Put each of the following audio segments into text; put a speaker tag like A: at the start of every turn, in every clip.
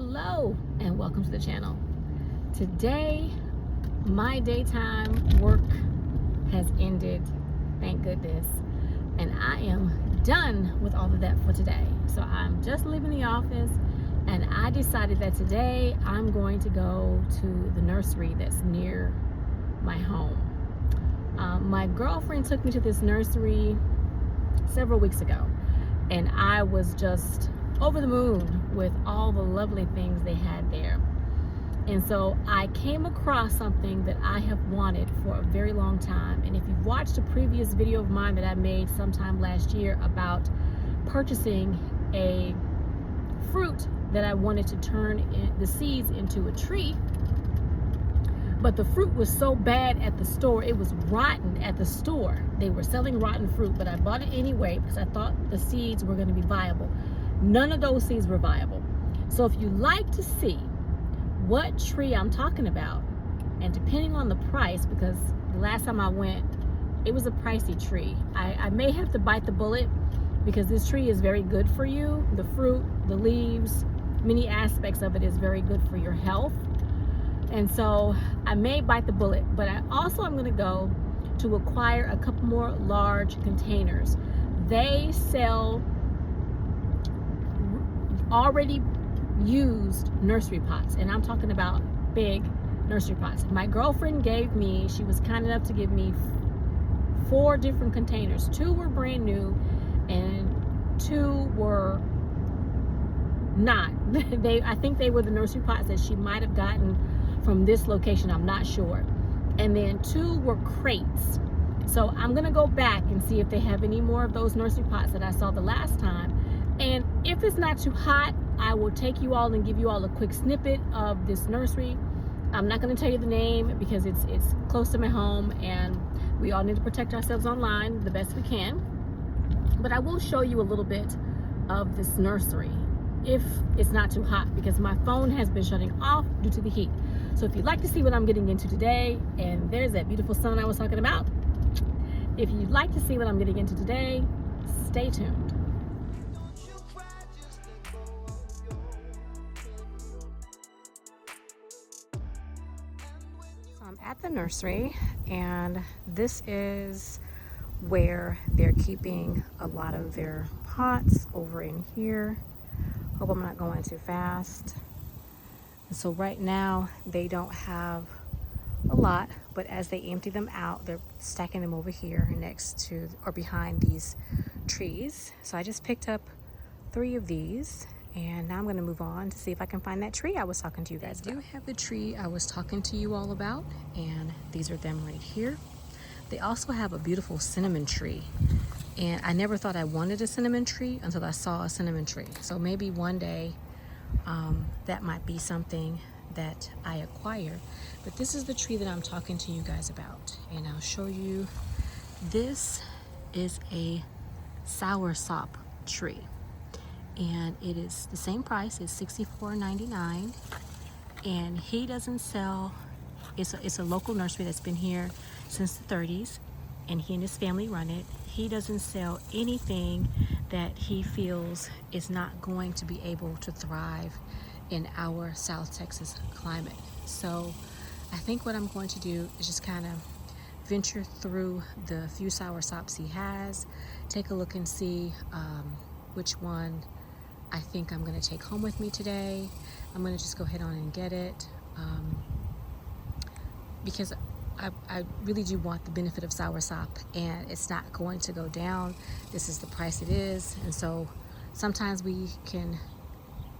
A: Hello and welcome to the channel. Today my daytime work has ended, thank goodness, and I am done with all of that for today. So I'm just leaving the office and I decided that today I'm going to go to the nursery that's near my home. My girlfriend took me to this nursery several weeks ago and I was just over the moon with all the lovely things they had there. And so I came across something that I have wanted for a very long time. And if you've watched a previous video of mine that I made sometime last year about purchasing a fruit that I wanted to turn the seeds into a tree, but the fruit was so bad at the store, it was rotten at the store. They were selling rotten fruit, but I bought it anyway because I thought the seeds were going to be viable. None of those seeds were viable. So if you like to see what tree I'm talking about, and depending on the price, because the last time I went, it was a pricey tree. I may have to bite the bullet because this tree is very good for you. The fruit, the leaves, many aspects of it is very good for your health. And so I may bite the bullet, but I also am gonna go to acquire a couple more large containers. They sell already used nursery pots, and I'm talking about big nursery pots. My girlfriend gave me, she was kind enough to give me 4 different containers. 2 were brand new and 2 were not. I think they were the nursery pots that she might have gotten from this location, I'm not sure. And then 2 were crates. So I'm gonna go back and see if they have any more of those nursery pots that I saw the last time. And if it's not too hot, I will take you all and give you all a quick snippet of this nursery. I'm not gonna tell you the name because it's close to my home and we all need to protect ourselves online the best we can. But I will show you a little bit of this nursery if it's not too hot, because my phone has been shutting off due to the heat. So if you'd like to see what I'm getting into today, and there's that beautiful sun I was talking about. If you'd like to see what I'm getting into today, stay tuned. So I'm at the nursery, and this is where they're keeping a lot of their pots over in here. Hope I'm not going too fast. And so right now they don't have a lot, but as they empty them out, they're stacking them over here next to or behind these trees. So I just picked up 3 of these, and now I'm going to move on to see if I can find that tree I was talking to you guys about. I do have the tree I was talking to you all about, and these are them right here. They also have a beautiful cinnamon tree, and I never thought I wanted a cinnamon tree until I saw a cinnamon tree. So maybe one day that might be something that I acquire. But this is the tree that I'm talking to you guys about, and I'll show you. This is a soursop tree, and it is the same price. It's $64.99, and he doesn't sell. It's a local nursery that's been here since the 30s, and he and his family run it. He doesn't sell anything that he feels is not going to be able to thrive in our South Texas climate. So I think what I'm going to do is just kind of venture through the few soursops he has, take a look and see which one I think I'm going to take home with me today. I'm going to just go ahead on and get it because I really do want the benefit of soursop, and it's not going to go down. This is the price it is, and so sometimes we can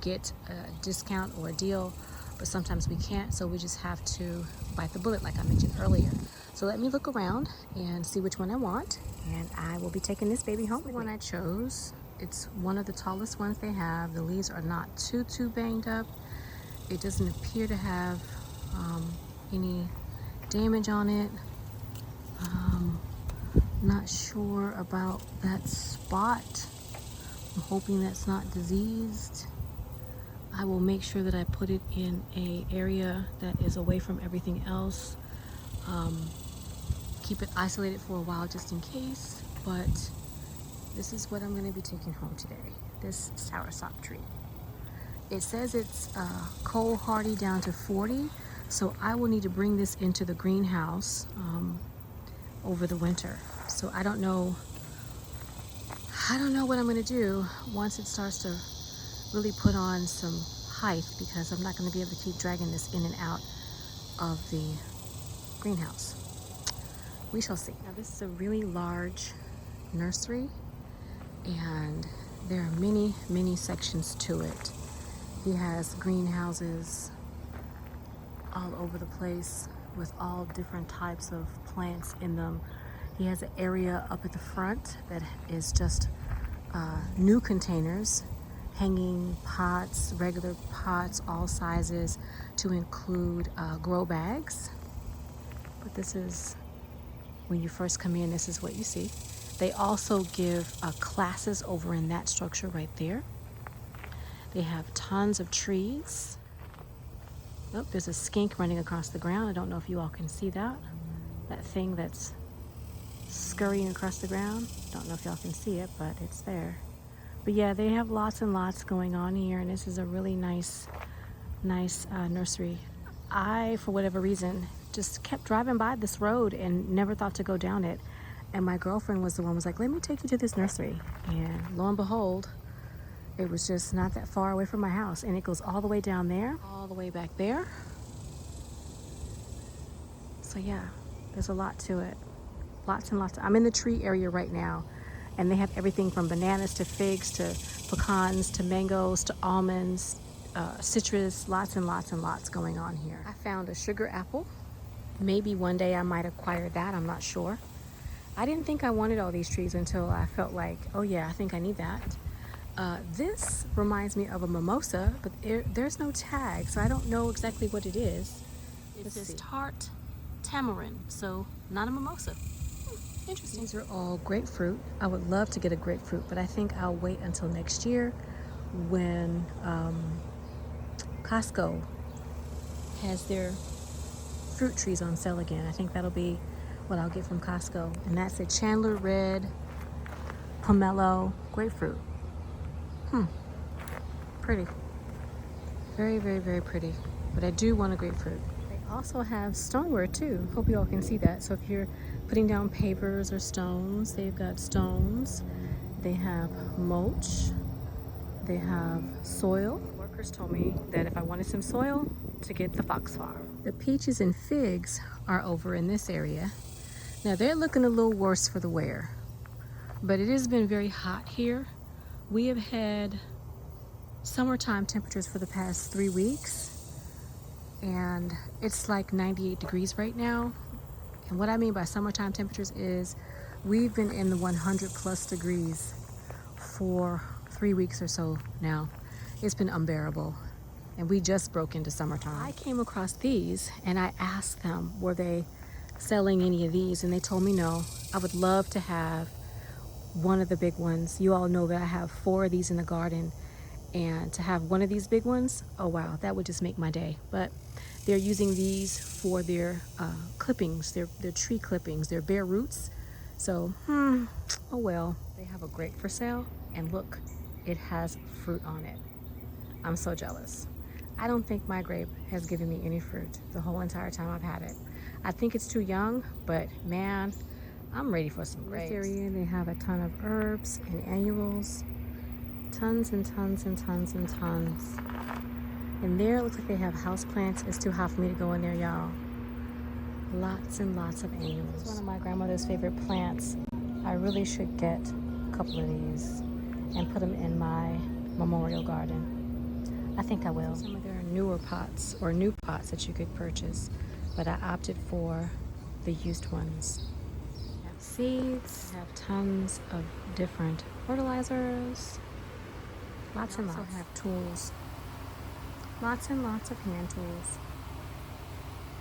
A: get a discount or a deal, but sometimes we can't, so we just have to bite the bullet like I mentioned earlier. So let me look around and see which one I want, and I will be taking this baby home. The one I chose, it's one of the tallest ones they have. The leaves are not too banged up. It doesn't appear to have any damage on it. Not sure about that spot. I'm hoping that's not diseased. I will make sure that I put it in an area that is away from everything else. Keep it isolated for a while just in case, but this is what I'm going to be taking home today, this soursop tree. It says it's cold hardy down to 40, so I will need to bring this into the greenhouse over the winter. So I don't know what I'm gonna do once it starts to really put on some height, because I'm not gonna be able to keep dragging this in and out of the greenhouse. We shall see. Now this is a really large nursery, and there are many sections to it. He has greenhouses all over the place with all different types of plants in them. He has an area up at the front that is just new containers, hanging pots, regular pots, all sizes, to include grow bags. But this is, when you first come in, this is what you see. They also give classes over in that structure right there. They have tons of trees. Oh, there's a skink running across the ground. I don't know if you all can see that. That thing that's scurrying across the ground. Don't know if y'all can see it, but it's there. But yeah, they have lots and lots going on here, and this is a really nice nursery. I, for whatever reason, just kept driving by this road and never thought to go down it. And my girlfriend was the one who was like, let me take you to this nursery. And lo and behold, it was just not that far away from my house. And it goes all the way down there, all the way back there. So yeah, there's a lot to it. Lots and lots. I'm in the tree area right now, and they have everything from bananas to figs to pecans to mangoes to almonds, citrus, lots and lots and lots going on here. I found a sugar apple. Maybe one day I might acquire that, I'm not sure. I didn't think I wanted all these trees until I felt like, oh yeah, I think I need that. This reminds me of a mimosa, but there's no tag, so I don't know exactly what it is. It says tart tamarind, so not a mimosa. Interesting. These are all grapefruit. I would love to get a grapefruit, but I think I'll wait until next year when Costco has their fruit trees on sale again. I think that'll be what I'll get from Costco. And that's a Chandler Red Pomelo grapefruit. Pretty. Very pretty. But I do want a grapefruit. They also have stoneware too. Hope you all can see that. So if you're putting down pavers or stones, they've got stones. They have mulch. They have soil. Workers told me that if I wanted some soil, to get the Fox Farm. The peaches and figs are over in this area. Now they're looking a little worse for the wear, but it has been very hot here. We have had summertime temperatures for the past 3 weeks, and it's like 98 degrees right now. And what I mean by summertime temperatures is we've been in the 100 plus degrees for 3 weeks or so now. It's been unbearable, and we just broke into summertime. I came across these and I asked them, were they selling any of these? And they told me no. I would love to have one of the big ones. You all know that I have 4 of these in the garden, and to have one of these big ones, oh wow, that would just make my day. But they're using these for their clippings, their tree clippings, their bare roots. So, oh well. They have a grape for sale, and look, it has fruit on it. I'm so jealous. I don't think my grape has given me any fruit the whole entire time I've had it. I think it's too young, but man, I'm ready for some grapes. In this area, they have a ton of herbs and annuals. Tons and tons and tons and tons. And there, it looks like they have houseplants. It's too hot for me to go in there, y'all. Lots and lots of annuals. It's one of my grandmother's favorite plants. I really should get a couple of these and put them in my memorial garden. I think I will. Some of their newer pots or new pots that you could purchase, but I opted for the used ones. They have seeds, they have tons of different fertilizers, lots and lots. They also have tools, lots and lots of hand tools.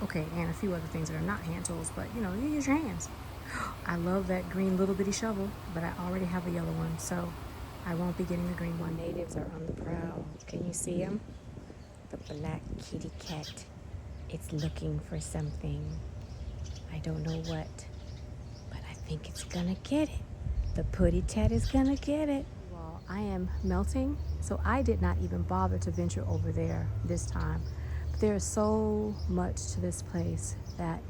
A: Okay, and a few other things that are not hand tools, but you know, you use your hands. I love that green little bitty shovel, but I already have a yellow one, so I won't be getting the green one. Natives are on the prowl. Can you see him? The black kitty cat. It's looking for something. I don't know what, but I think it's gonna get it. The putty tat is gonna get it. Well, I am melting So I did not even bother to venture over there this time. But there is so much to this place that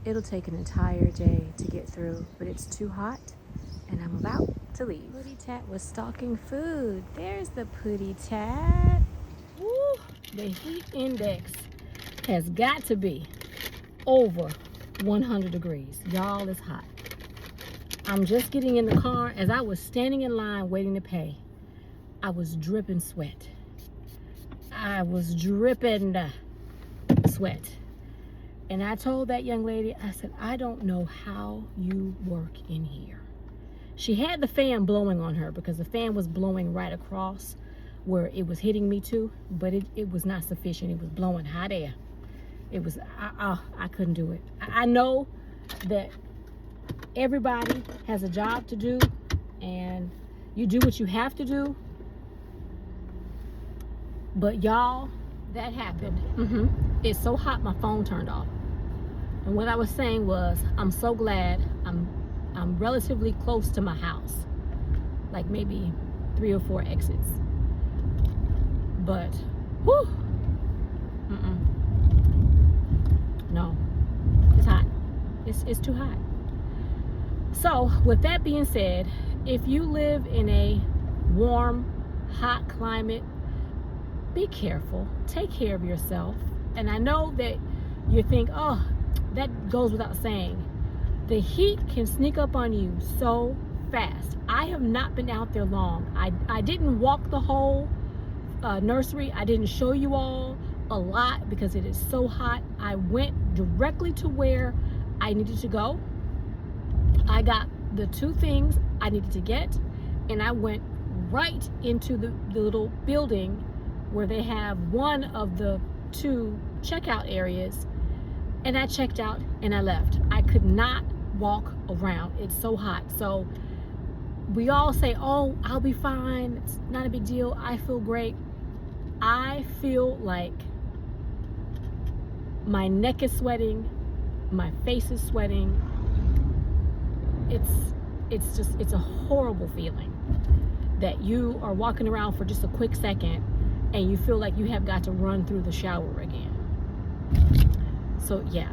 A: it'll take an entire day to get through, but it's too hot and I'm about to leave. Pootie Tat was stalking food. There's the Pootie Tat. Woo! The heat index has got to be over 100 degrees. Y'all, it's hot. I'm just getting in the car. As I was standing in line waiting to pay, I was dripping sweat. I was dripping sweat. And I told that young lady, I said, I don't know how you work in here. She had the fan blowing on her because the fan was blowing right across where it was hitting me too, but it was not sufficient. It was blowing hot air. It was, I couldn't do it. I know that everybody has a job to do and you do what you have to do, but y'all, that happened. It's so hot my phone turned off. And what I was saying was, I'm so glad I'm relatively close to my house, like maybe 3 or 4 exits. But, whew, no, it's hot. It's too hot. So, with that being said, if you live in a warm, hot climate, be careful. Take care of yourself. And I know that you think, oh, that goes without saying. The heat can sneak up on you so fast. I have not been out there long. I didn't walk the whole nursery. I didn't show you all a lot because it is so hot. I went directly to where I needed to go. I got the 2 things I needed to get, and I went right into the little building where they have one of the 2 checkout areas, and I checked out and I left. I could not walk around. It's so hot. So we all say, oh, I'll be fine. It's not a big deal. I feel great. I feel like my neck is sweating. My face is sweating. It's a horrible feeling that you are walking around for just a quick second and you feel like you have got to run through the shower again. So yeah,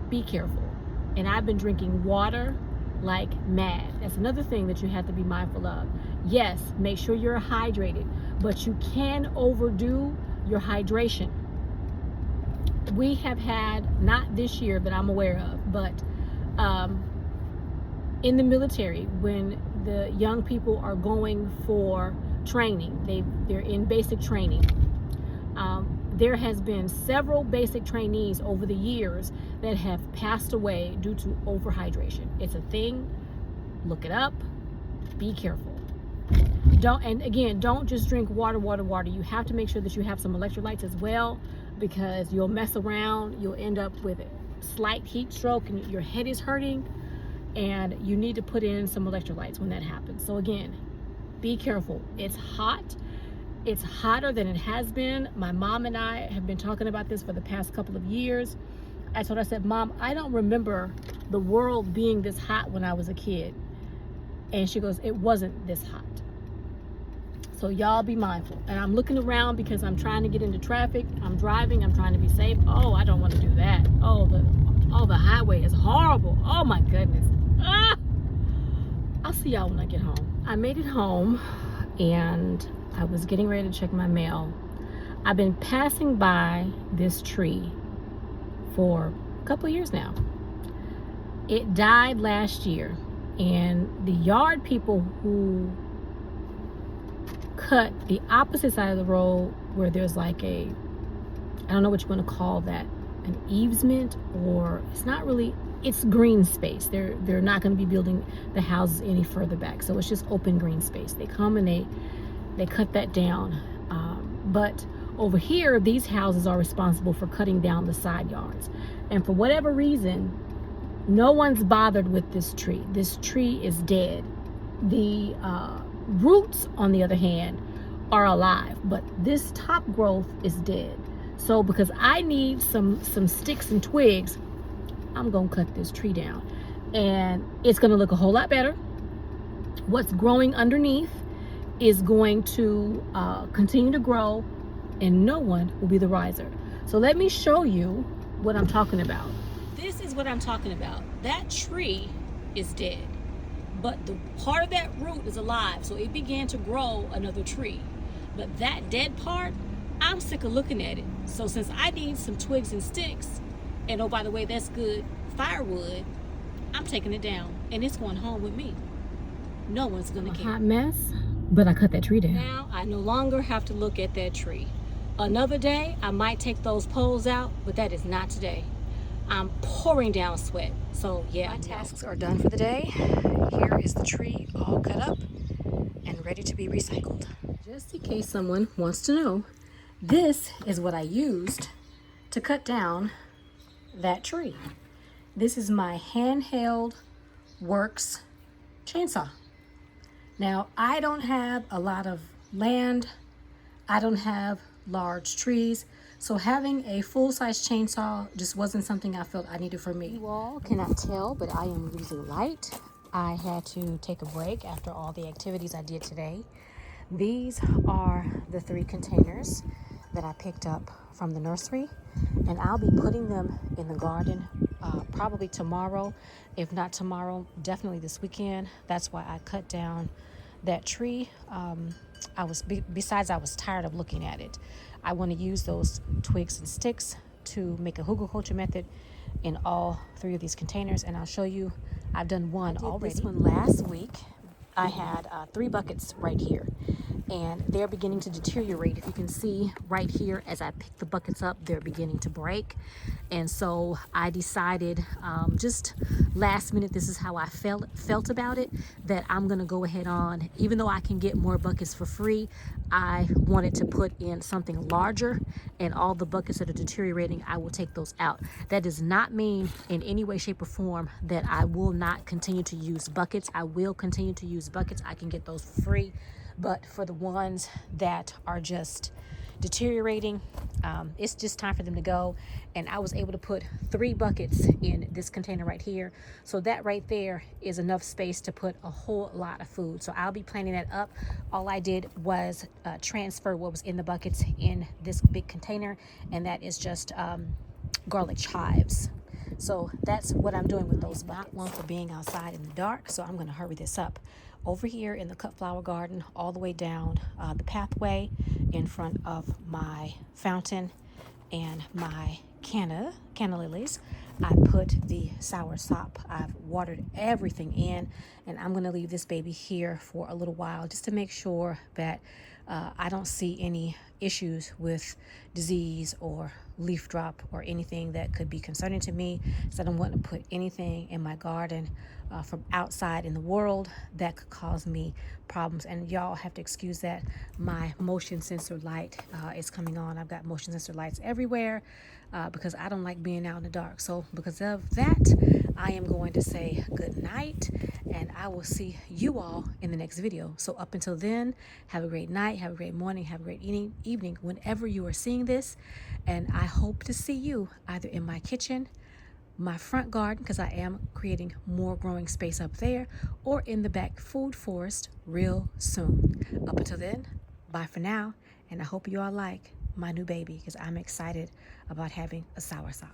A: be careful. And I've been drinking water like mad. That's another thing that you have to be mindful of. Yes, make sure you're hydrated, but you can overdo your hydration. We have had, not this year that I'm aware of, but in the military, when the young people are going for training, they're in basic training. There has been several basic trainees over the years that have passed away due to overhydration. It's a thing. Look it up. Be careful. Don't just drink water. You have to make sure that you have some electrolytes as well, because you'll mess around. You'll end up with a slight heat stroke and your head is hurting, and you need to put in some electrolytes when that happens. So again, be careful. It's hot. It's hotter than it has been. My mom and I have been talking about this for the past couple of years. I told her, I said, Mom, I don't remember the world being this hot when I was a kid. And she goes, it wasn't this hot. So y'all be mindful. And I'm looking around because I'm trying to get into traffic. I'm driving, I'm trying to be safe. Oh, I don't want to do that. Oh, the highway is horrible. Oh my goodness. I'll see y'all when I get home. I made it home and I was getting ready to check my mail. I've been passing by this tree for a couple of years now. It died last year, and the yard people who cut the opposite side of the road where there's like I don't know what you want to call that, an easement, or it's not really, it's green space. They're not going to be building the houses any further back, so it's just open green space. They come and they cut that down, but over here these houses are responsible for cutting down the side yards, and for whatever reason no one's bothered with this tree. This tree is dead. The roots, on the other hand, are alive, but this top growth is dead. So because I need some sticks and twigs, I'm gonna cut this tree down, and it's gonna look a whole lot better. What's growing underneath is going to continue to grow, and no one will be the wiser. So let me show you what I'm talking about. This is what I'm talking about. That tree is dead, but the part of that root is alive, so it began to grow another tree. But that dead part, I'm sick of looking at it. So since I need some twigs and sticks, and oh, by the way, that's good firewood, I'm taking it down, and it's going home with me. No one's gonna care. Hot mess, but I cut that tree down. Now I no longer have to look at that tree. Another day, I might take those poles out, but that is not today. I'm pouring down sweat. So yeah, my tasks are done for the day. Here is the tree all cut up and ready to be recycled. Just in case someone wants to know, this is what I used to cut down that tree. This is my handheld works chainsaw. Now, I don't have a lot of land. I don't have large trees. So having a full-size chainsaw just wasn't something I felt I needed for me. You all cannot tell, but I am losing light. I had to take a break after all the activities I did today. These are the 3 containers that I picked up from the nursery, and I'll be putting them in the garden probably tomorrow. If not tomorrow, definitely this weekend. That's why I cut down that tree. Besides, I was tired of looking at it. I want to use those twigs and sticks to make a hugelkultur method in all 3 of these containers, and I'll show you. I've done one already. This one last week. I had 3 buckets right here, and they're beginning to deteriorate. If you can see right here, as I pick the buckets up, they're beginning to break. And so I decided just last minute, this is how I felt about it, that I'm gonna go ahead on, even though I can get more buckets for free, I wanted to put in something larger, and all the buckets that are deteriorating, I will take those out. That does not mean in any way, shape, or form that I will not continue to use buckets. I will continue to use buckets. I can get those for free. But for the ones that are just deteriorating, it's just time for them to go. And I was able to put 3 buckets in this container right here. So that right there is enough space to put a whole lot of food. So I'll be planning that up. All I did was transfer what was in the buckets in this big container, and that is just garlic chives. So that's what I'm doing with those buckets. Not one for being outside in the dark, so I'm going to hurry this up. Over here in the cut flower garden, all the way down the pathway in front of my fountain and my canna lilies, I put the soursop. I've watered everything in, and I'm going to leave this baby here for a little while just to make sure that I don't see any issues with disease or leaf drop or anything that could be concerning to me. So I don't want to put anything in my garden from outside in the world that could cause me problems. And y'all have to excuse that my motion sensor light is coming on. I've got motion sensor lights everywhere because I don't like being out in the dark. So because of that, I am going to say good night, and I will see you all in the next video. So up until then, have a great night, have a great morning, have a great evening whenever you are seeing this. And I hope to see you either in my kitchen, my front garden, because I am creating more growing space up there, or in the back food forest real soon. Up until then, bye for now, and I hope you all like my new baby, because I'm excited about having a soursop.